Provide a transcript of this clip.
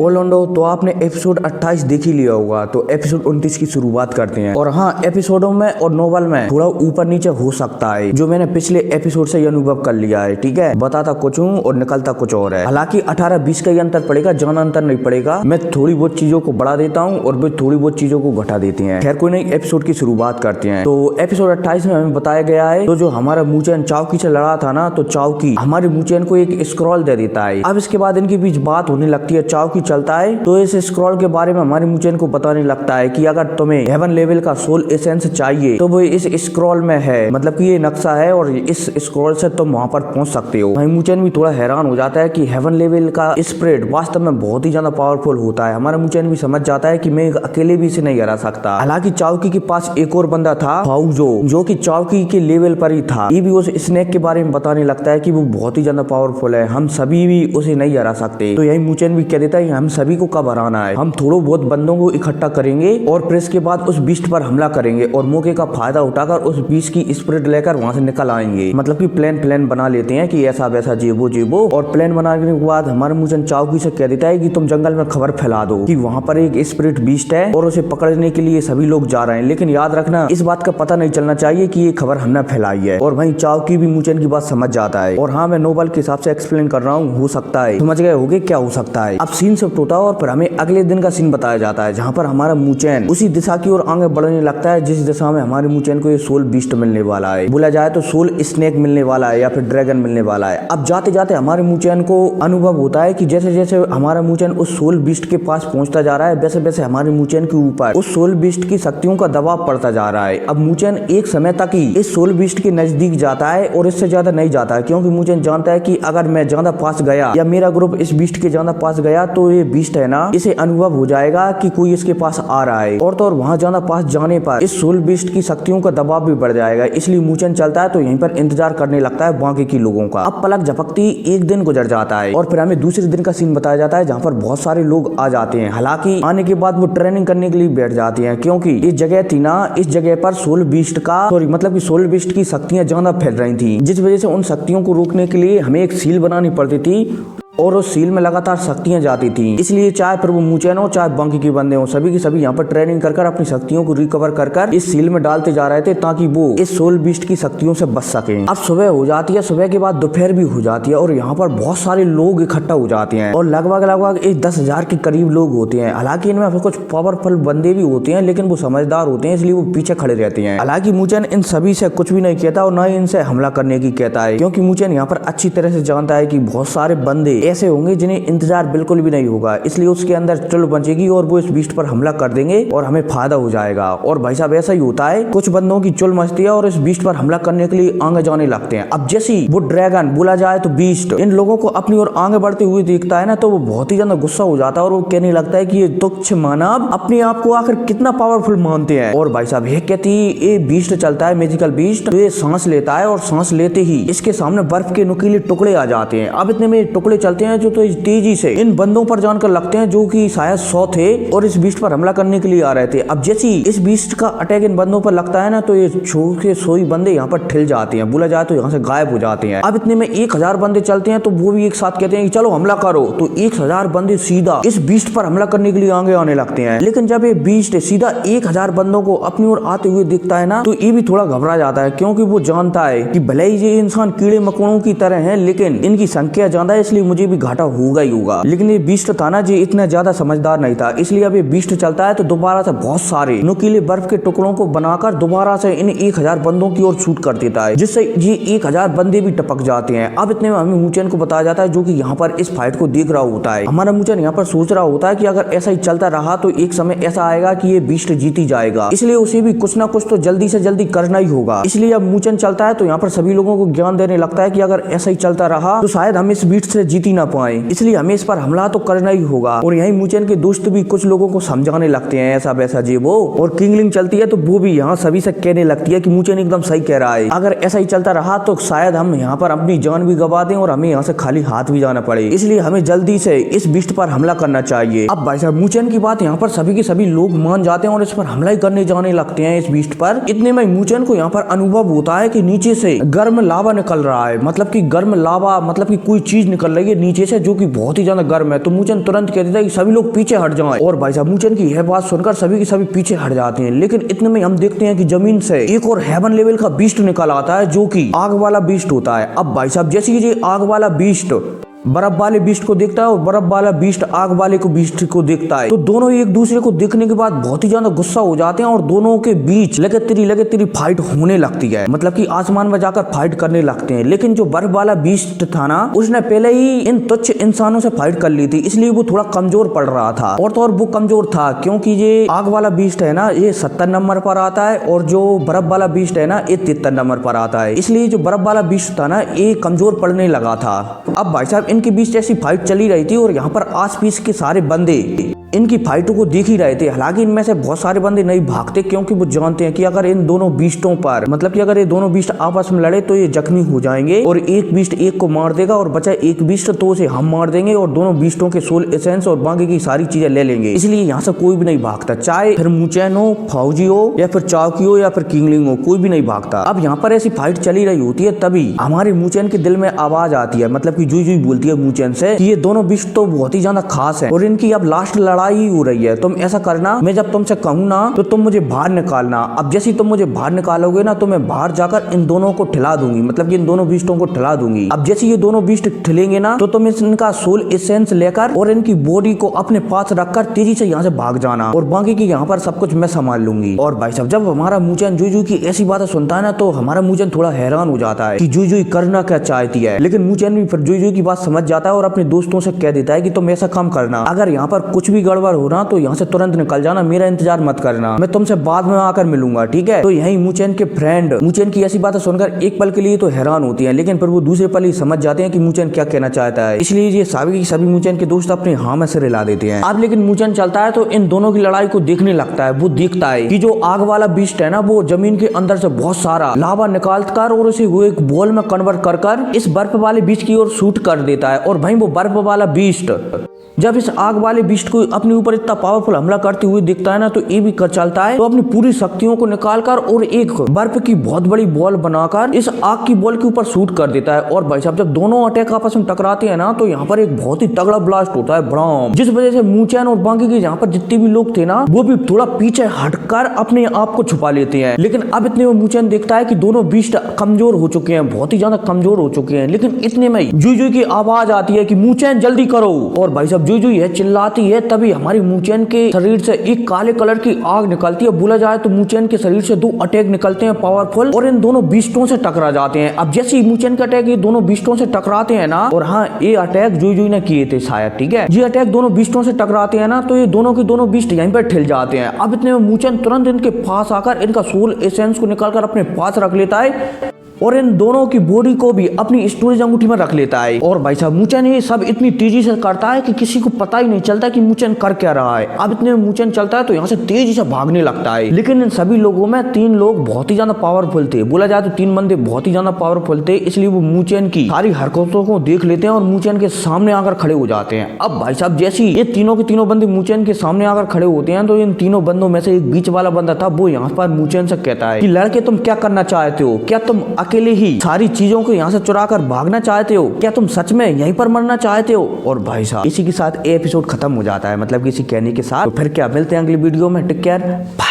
Orlando, तो आपने episode 28 देख ही लिया होगा, तो एपिसोड 29 की शुरुआत करते हैं। और हाँ, एपिसोडों में और नोवेल में थोड़ा ऊपर नीचे हो सकता है, जो मैंने पिछले एपिसोड से अनुभव कर लिया है। ठीक है, बताता कुछ हूँ और निकलता कुछ और है। हालांकि 18-20 का ही अंतर पड़ेगा, ज्यादा अंतर नहीं पड़ेगा। मैं थोड़ी बहुत चीजों को बढ़ा देता हूँ और वे थोड़ी बहुत चीजों को घटा देती हैं। खैर कोई नहीं, एपिसोड की शुरुआत करते हैं। तो एपिसोड 28 में हमें बताया गया है, तो जो हमारा मूचेन चाओकी से लड़ा था ना, तो चाओकी हमारे मूचेन को एक स्क्रॉल दे देता है। अब इसके बाद इनके बीच बात होने लगती है, चाओकी चलता है तो इस स्क्रॉल के बारे में हमारे मूचेन को बताने लगता है कि अगर तुम्हें हेवन लेवल का सोल एसेंस चाहिए तो वो इस स्क्रॉल में है, मतलब कि ये नक्शा है और इस स्क्रॉल से तुम वहां पर पहुंच सकते हो। भाई मूचेन भी थोड़ा हैरान हो जाता है कि हेवन लेवल का स्प्रेड वास्तव में बहुत ही ज्यादा पावरफुल होता है। हमारा मूचेन भी समझ जाता है कि मैं अकेले भी इसे नहीं हरा सकता। हालांकि चाओकी के पास एक और बंदा था, फाउजो, जो कि चाओकी के लेवल पर ही था। ये भी उस स्नेक के बारे में बताने लगता है कि वो बहुत ही ज्यादा पावरफुल है, हम सभी भी उसे नहीं हरा सकते। तो यही मूचेन भी कह देता है हम सभी को कब हराना है, हम थोड़ा बहुत बंदों को इकट्ठा करेंगे और फिर इसके बाद उस बीस्ट पर हमला करेंगे और मौके का फायदा उठाकर उस बीस्ट की स्प्रिट लेकर वहां से निकल आएंगे। मतलब कि प्लान बना लेते हैं कि ऐसा वैसा जेबो। और प्लान बनाने के बाद हमारे मूचेन चाओकी से कह देता है कि तुम जंगल में खबर फैला दो कि वहां पर एक स्पिरिट बीस्ट है और उसे पकड़ने के लिए सभी लोग जा रहे हैं। लेकिन याद रखना, इस बात का पता नहीं चलना चाहिए कि ये खबर हमने फैलाई है। और वहीं चाओकी भी मूचेन की बात समझ जाता है। और हाँ, मैं नोवेल के हिसाब से एक्सप्लेन कर रहा हूँ, हो सकता है समझ गए होगे क्या हो सकता है। अब सीन सब टूटा और फिर हमें अगले दिन का सीन बताया जाता है, जहाँ पर हमारा मूचेन उसी दिशा की ओर आगे बढ़ने लगता है जिस दिशा में हमारे मूचेन को ये सोल बीस्ट मिलने वाला है। बोला जाए तो सोल स्नेक मिलने वाला है या फिर ड्रैगन मिलने वाला है। अब जाते जाते हमारे मूचेन को अनुभव होता है कि जैसे जैसे हमारा मूचेन उस सोल बीस्ट के पास पहुंचता जा रहा है, वैसे वैसे हमारे मूचेन के ऊपर उस सोल बीस्ट की शक्तियों का दबाव पड़ता जा रहा है। अब मूचेन एक समय तक ही इस सोल बीस्ट के नजदीक जाता है और इससे ज्यादा नहीं जाता है, क्योंकि मूचेन जानता है कि अगर मैं ज्यादा पास गया या मेरा ग्रुप इस बीस्ट के ज्यादा पास गया तो ये बीस्ट है ना, इसे अनुभव हो जाएगा कि कोई इसके पास आ रहा है और तो और वहां ज्यादा पास जाने पर इस सोल बीस्ट की शक्तियों का दबाव भी बढ़ जाएगा। इसलिए मूचेन चलता है तो यहीं पर इंतजार करने लगता है बाकी के लोगों का। अब पलक झपकती एक दिन गुजर जाता है और फिर हमें दूसरे दिन का सीन बताया जाता है, जहाँ पर बहुत सारे लोग आ जाते हैं। हालांकि आने के बाद वो ट्रेनिंग करने के लिए बैठ जाते हैं, क्योंकि इस जगह थी ना, इस जगह पर सोल बीस्ट का मतलब कि सोल बीस्ट की शक्तियां ज्यादा फैल रही थी, जिस वजह से उन शक्तियों को रोकने के लिए हमें एक सील बनानी पड़ती थी और उस सील में लगातार शक्तियां जाती थी। इसलिए चाहे फिर वो मूचेन हो चाहे बाकी के बंदे हो, सभी के सभी यहाँ पर ट्रेनिंग कर अपनी शक्तियों को रिकवर कर इस सील में डालते जा रहे थे ताकि वो इस सोल बीस्ट की शक्तियों से बच सके। अब सुबह हो जाती है, सुबह के बाद दोपहर भी हो जाती है और यहाँ पर बहुत सारे लोग इकट्ठा हो जाते हैं और लगभग 10,000 के करीब लोग होते हैं। हालांकि इनमें कुछ पावरफुल बंदे भी होते हैं, लेकिन वो समझदार होते हैं, इसलिए वो पीछे खड़े रहते हैं। हालांकि मूचेन इन सभी से कुछ भी नहीं कहता और न ही इनसे हमला करने की कहता है, क्योंकि मूचेन यहाँ पर अच्छी तरह से जानता है कि बहुत सारे बंदे ऐसे होंगे जिन्हें इंतजार बिल्कुल भी नहीं होगा। इसलिए उसके अंदर चुल बचेगी और वो इस बीस्ट पर हमला कर देंगे और हमें फायदा हो जाएगा। और भाई साहब ऐसा ही होता है, कुछ बंदों की चुल मचती है और इस बीस्ट पर हमला करने के लिए आगे जाने लगते हैं। अब जैसे वो ड्रैगन, बोला जाए तो बीस्ट, इन लोगों को अपनी ओर आगे बढ़ते हुए देखता है ना, तो वो बहुत ही ज्यादा गुस्सा हो जाता है और वो कहने लगता है कि ये तुच्छ मानव अपने आप को आखिर कितना पावरफुल मानते हैं। और भाई साहब ये कहती, ये बीस्ट चलता है मैजिकल बीस्ट, तो ये सांस लेता है और सांस लेते ही इसके सामने बर्फ के नुकीले टुकड़े आ जाते हैं। अब इतने में टुकड़े चलते हैं जो तो तेजी से इन बंदों पर जानकर लगते हैं, जो कि शायद 100 थे और इस बीस्ट पर हमला करने के लिए आ रहे थे। अब जैसे ही इस बीस्ट का अटैक इन बंदों पर लगता है ना, तो ये छोटे सोई बंदे यहाँ पर ठिल जाते हैं, बोला जाए तो यहाँ से गायब हो जाते हैं। अब इतने में 1000 बंदे चलते हैं, तो वो भी एक साथ कहते हैं कि चलो हमला करो। तो 1000 बंदे सीधा इस बीस्ट पर हमला करने के लिए आगे आने लगते हैं। लेकिन जब ये बीस्ट सीधा 1000 बंदों को अपनी ओर आते हुए दिखता है ना, तो ये भी थोड़ा घबरा जाता है, क्योंकि वो जानता है कि भले ही ये इंसान कीड़े मकोड़ों की तरह है, लेकिन इनकी संख्या ज्यादा है, इसलिए मुझे भी घाटा होगा ही होगा। लेकिन ये बीस्ट था ना जी, इतना ज्यादा समझदार नहीं था, इसलिए अब ये बीस्ट चलता है तो दोबारा से बहुत सारे नुकीले बर्फ के टुकड़ों को बनाकर दोबारा से इन 1000 बंदों की ओर शूट कर देता है, जिससे ये 1000 बंदे भी टपक जाते हैं। अब इतने में हमें मूचेन को बताया जाता है, जो कि यहाँ पर इस फाइट को देख रहा होता है। हमारा मूचेन यहाँ पर सोच रहा होता है कि अगर ऐसा ही चलता रहा तो एक समय ऐसा आएगा कि ये बीस्ट जीती जाएगा, इसलिए उसे भी कुछ ना कुछ तो जल्दी से जल्दी करना ही होगा। इसलिए अब मूचेन चलता है तो यहाँ पर सभी लोगों को ज्ञान देने लगता है कि अगर ऐसा ही चलता रहा तो शायद हम इस बीस्ट से जीत ही ना पाए, इसलिए हमें इस पर हमला तो करना ही होगा। और यही मूचेन के दोस्त भी कुछ लोगों को समझाने लगते हैं ऐसा वैसा जी वो। और किंगलिंग चलती है तो वो भी यहाँ सभी से कहने लगती है कि मूचेन एकदम सही कह रहा है, अगर ऐसा ही चलता रहा तो शायद हम यहाँ पर अपनी जान भी गवा दें और हमें यहाँ से खाली हाथ भी जाना पड़े, इसलिए हमें जल्दी से इस बीस्ट पर हमला करना चाहिए। अब भाई साहब मूचेन की बात यहाँ पर सभी के सभी लोग मान जाते हैं और इस पर हमला ही करने जाने लगते हैं इस बीस्ट पर। इतने में मूचेन को यहाँ पर अनुभव होता है कि नीचे से गर्म लावा निकल रहा है, मतलब कि गर्म लावा, मतलब कि कोई चीज निकल रही है नीचे से, जो कि बहुत ही ज्यादा गर्म है। तो मूचन तुरंत कह देता है कि सभी लोग पीछे हट जाएं। और भाई साहब मूचन की यह बात सुनकर सभी के सभी पीछे हट जाते हैं। लेकिन इतने में हम देखते हैं कि जमीन से एक और हेवन लेवल का बीस्ट निकल आता है, जो कि आग वाला बीस्ट होता है। अब भाई साहब जैसे कि ये आग वाला बीस्ट बर्फ वाले बीस्ट को देखता है और बर्फ वाला बीस्ट आग वाले को बीस्ट को देखता है, तो दोनों एक दूसरे को देखने के बाद बहुत ही ज्यादा गुस्सा हो जाते हैं और दोनों के बीच लगातार फाइट होने लगती है। मतलब कि आसमान में जाकर फाइट करने लगते हैं। लेकिन जो बर्फ वाला बीस्ट था ना, उसने पहले ही इन तुच्छ इंसानों से फाइट कर ली थी, इसलिए वो थोड़ा कमजोर पड़ रहा था। और तो और वो कमजोर था क्योंकि ये आग वाला बीस्ट है ना, ये 70 नंबर पर आता है और जो बर्फ वाला बीस्ट है ना, ये 73 नंबर पर आता है। इसलिए जो बर्फ वाला बीस्ट था ना, ये कमजोर पड़ने लगा था। अब भाई साहब इनके बीच जैसी फाइट चली रही थी और यहाँ पर आस-पास के सारे बंदे इनकी फाइटों को देख ही रहे थे। हालांकि इनमें से बहुत सारे बंदे नहीं भागते, क्योंकि वो जानते हैं कि अगर इन दोनों बीस्टों पर, मतलब कि अगर ये दोनों बीस्ट आपस में लड़े तो ये जख्मी हो जाएंगे और एक बीस्ट एक को मार देगा और बचा एक बीस्ट तो उसे हम मार देंगे और दोनों बीस्टों के सोल एसेंस और बाकी की सारी चीजें ले लेंगे। इसलिए यहाँ से कोई भी नहीं भागता, चाहे फिर मूचैन हो, फौजी हो या फिर चावकी हो या फिर किंगलिंग हो, कोई भी नहीं भागता। अब यहाँ पर ऐसी फाइट चली रही होती है, तभी हमारे मूचैन के दिल में आवाज आती है, मतलब की जुई जुई बोलती है मूचैन से कि ये दोनों बीस्ट तो बहुत ही ज्यादा खास है और इनकी अब लास्ट लड़ाई हो रही है। तुम ऐसा करना, मैं जब तुमसे कहूँ ना तो तुम मुझे बाहर निकालना। अब जैसे ही तुम मुझे बाहर निकालोगे ना, तो मैं बाहर जाकर इन दोनों को ठिला दूंगी, मतलब कि इन दोनों बीस्टों को ठिला दूंगी। अब जैसे ये दोनों बीस्ट ठिलेंगे ना, तो तुम इनका सोल एसेंस लेकर और इनकी बॉडी को अपने पास रखकर तेजी से यहाँ से भाग जाना और बाकी की यहाँ पर सब कुछ मैं संभाल लूंगी। और भाई साहब जब हमारा मूचैन जुई जुई की ऐसी बातें सुनता है ना, तो हमारा मूचैन थोड़ा हैरान हो जाता है कि जुई जुई करना क्या चाहती है। लेकिन मूचैन भी फिर जुई जुई की बात समझ जाता है और अपने दोस्तों से कह देता है कि तुम ऐसा काम करना, अगर यहाँ पर कुछ भी गड़बड़ हो ना तो यहाँ से तुरंत निकल जाना, मेरा इंतजार मत करना, मैं तुमसे बाद में आकर मिलूंगा, ठीक है। तो यही मूचैन के फ्रेंड मूचैन की ऐसी बातें सुनकर एक पल के लिए तो हैरान होती हैं, लेकिन फिर वो दूसरे पल ही समझ जाते हैं कि मूचैन क्या कहना चाहता है। इसलिए ये सभी मूचैन के दोस्त अपने हाँ में सिर हिला देते हैं। अब लेकिन मूचैन चलता है तो इन दोनों की लड़ाई को देखने लगता है। वो देखता है कि जो आग वाला बीस्ट है ना, वो जमीन के अंदर से बहुत सारा लावा निकाल कर और उसे वो एक बॉल में कन्वर्ट कर इस बर्फ वाले बीस्ट की ओर शूट कर देता है। और भाई वो बर्फ वाला बीस्ट जब इस आग वाले बीस्ट को अपने ऊपर इतना पावरफुल हमला करते हुए दिखता है ना, तो ये भी कर चलता है, तो अपनी पूरी शक्तियों को निकालकर और एक बर्फ की बहुत बड़ी बॉल बनाकर इस आग की बॉल के ऊपर शूट कर देता है। और भाई साहब जब दोनों अटैक आपस में टकराते हैं ना, तो यहाँ पर एक बहुत ही तगड़ा ब्लास्ट होता है, ब्राम, जिस वजह से मूचैन और बाकी के यहाँ पर जितने भी लोग थे ना, वो भी थोड़ा पीछे हटकर अपने आप को छुपा लेते हैं। लेकिन अब इतने में मूचैन देखता है कि दोनों बीस्ट कमजोर हो चुके हैं, बहुत ही ज्यादा कमजोर हो चुके हैं। लेकिन इतने में जुई जुई की आवाज आती है कि मूचैन जल्दी करो। और भाई साहब जुई जुई है चिल्लाती है, तभी हमारी मूचैन के शरीर से एक काले कलर की आग निकलती है। बोला जाए तो मूचैन के शरीर से 2 अटैक निकलते हैं पावरफुल और इन दोनों बीस्टों से टकरा जाते हैं। अब जैसे ही मूचैन के अटैक ये दोनों बीस्टों से टकराते हैं ना, और हाँ ये अटैक जुई जुई ने किए थे शायद, ठीक है, ये अटैक दोनों बीस्टों से टकराते हैं ना, तो ये दोनों के दोनों बीस्ट यहीं पर ठिल जाते हैं। अब इतने में मूचैन तुरंत इनके पास आकर इनका सोल एसेंस को निकालकर अपने पास रख लेता है और इन दोनों की बॉडी को भी अपनी स्टोरेज अंगूठी में रख लेता है। और भाई साहब मूचैन ये सब इतनी तेजी से करता है कि किसी को पता ही नहीं चलता कि मूचैन कर क्या रहा है। अब इतने में मूचैन चलता है तो यहाँ से तेजी से भागने लगता है। लेकिन इन सभी लोगों में 3 लोग बहुत ही ज्यादा पावरफुल थे। बोला जाए तो 3 बंदे बहुत ही ज्यादा पावरफुल थे, इसलिए वो मूचैन की सारी हरकतों को देख लेते हैं और मूचैन के सामने आकर खड़े हो जाते हैं। अब भाई साहब जैसे ये तीनों के तीनों बंदे मूचैन के सामने आकर खड़े होते हैं, तो इन तीनों बंदों में से एक बीच वाला बंदा था, वो यहाँ पर मूचैन से कहता है कि लड़के तुम क्या करना चाहते हो? क्या तुम अकेले ही सारी चीजों को यहाँ से चुरा कर भागना चाहते हो? क्या तुम सच में यहीं पर मरना चाहते हो? और भाई साहब इसी के साथ एपिसोड खत्म हो जाता है, मतलब किसी कहने के साथ। तो फिर क्या, मिलते हैं अगली वीडियो में, टेक केयर, बाय।